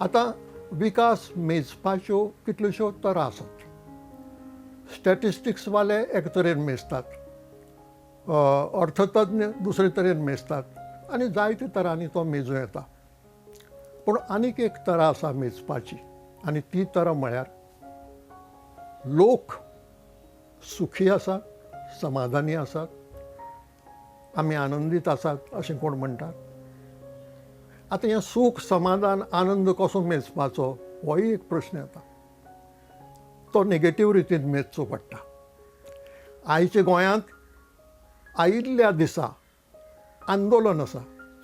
आतां विकास मेजपाच्यो कितल्योश्यो तरा आसात. स्टॅटिस्टिक्सवाले एक तरेन मेजतात, अर्थतज्ञ दुसरे तरेन मेजतात आनी जायते तरांनी तो मेजूं येता. पूण आनीक एक तरा आसा मेजपाची आनी ती तरा म्हळ्यार लोक सुखी आसात, समाधानी आसात, आमी आनंदीत आसात अशें कोण म्हणटात. आतां हें सूख समाधान आनंद कसो मेजपाचो होय एक प्रश्न येता. तो नेगेटीव रितीन मेजचो पडटा. आयच्या गोंयांत आयिल्ल्या दिसा आंदोलन आसा,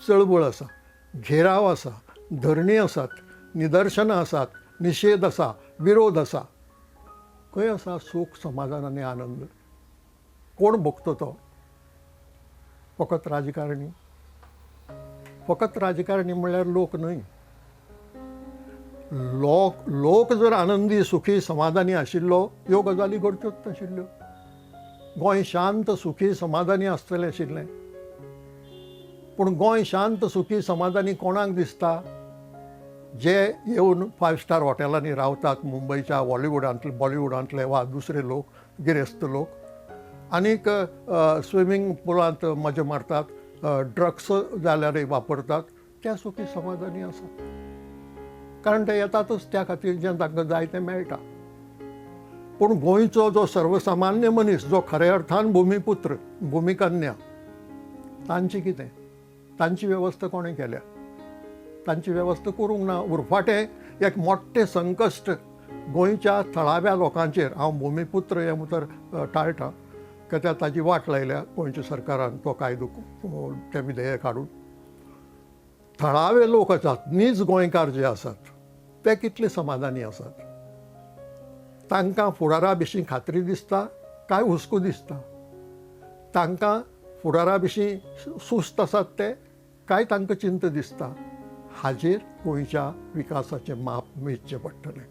चळवळ आसा, घेराव आसा, धरणी आसात, निदर्शनां आसात, निशेध आसा, विरोध आसा. खंय आसा सूख समाधान आनी आनंद? कोण भोगता तो? फकत राजकारणी? फकत राजकारणी म्हणल्यार लोक न्हय. लोक जर आनंदी सुखी समाधानी आशिल्लो ह्यो गजाली घडच्योच नाशिल्ल्यो. गोंय शांत सुखी समाधानी आसतलें आशिल्लें. पूण गोंय शांत सुखी समाधानी कोणाक दिसता? जे येवन 5 स्टार हॉटेलांनी रावतात, मुंबयच्या बॉलिवूडांतले वा दुसरे लोक, गिरेस्त लोक, आनीक स्विमींग पुलांत मजा मारतात, ड्रग्स जाल्यारय वापरतात, ते सुखी समाधानी आसात. कारण ते येतातच त्या खातीर जें तांकां जाय तें मेळटा. पूण गोंयचो जो सर्वसामान्य मनीस, जो खऱ्या अर्थान भुमिपुत्र, भुमिकन्या, तांची कितें? तांची वेवस्था कोणें केल्या? तांची वेवस्था करूंक ना. उरफाटें एक मोठ्ठें संकश्ट गोंयच्या थळाव्या लोकांचेर, हांव भुमिपुत्र हें उतर टाळटां, कित्याक ताची वाट लायल्या गोंयच्या सरकारान तो कायदो तें विधेयक हाडून. थळावे लोक आसात, नीज गोंयकार जे आसात, ते कितले समाधानी आसात? तांकां फुडारा विशीं खात्री दिसता काय हुस्को दिसता? तांकां फुडारा विशीं सुस्त आसात ते काय तांकां चिंत दिसता? हाजेर गोंयच्या विकासाचें माप मेजचें पडटलें.